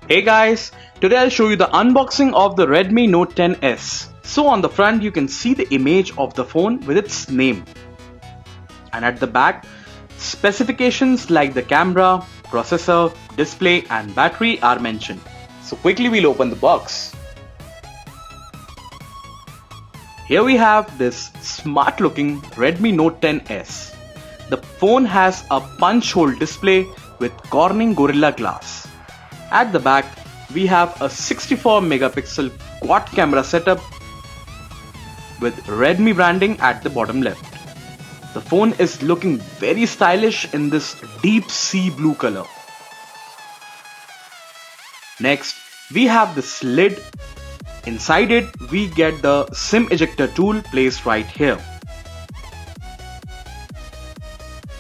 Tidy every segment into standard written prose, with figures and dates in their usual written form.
Hey guys, today I'll show you the unboxing of the Redmi Note 10s. So on the front you can see the image of the phone with its name. And at the back, specifications like the camera, processor, display and battery are mentioned. So quickly we'll open the box. Here we have this smart looking Redmi Note 10s. The phone has a punch hole display with Corning Gorilla Glass. At the back, we have a 64 megapixel quad camera setup with Redmi branding at the bottom left. The phone is looking very stylish in this deep sea blue color. Next, we have this lid. Inside it, we get the SIM ejector tool placed right here.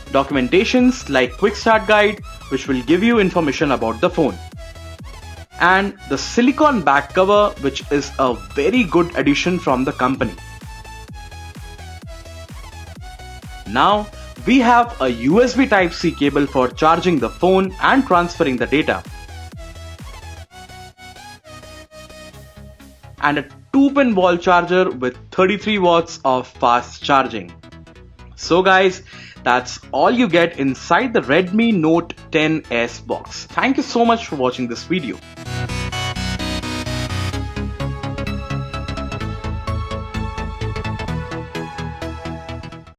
Documentations like quick start guide, which will give you information about the phone. And the silicone back cover, which is a very good addition from the company. Now we have a USB Type-C cable for charging the phone and transferring the data. And a 2-pin wall charger with 33 watts of fast charging. So guys, that's all you get inside the Redmi Note 10s box. Thank you so much for watching this video.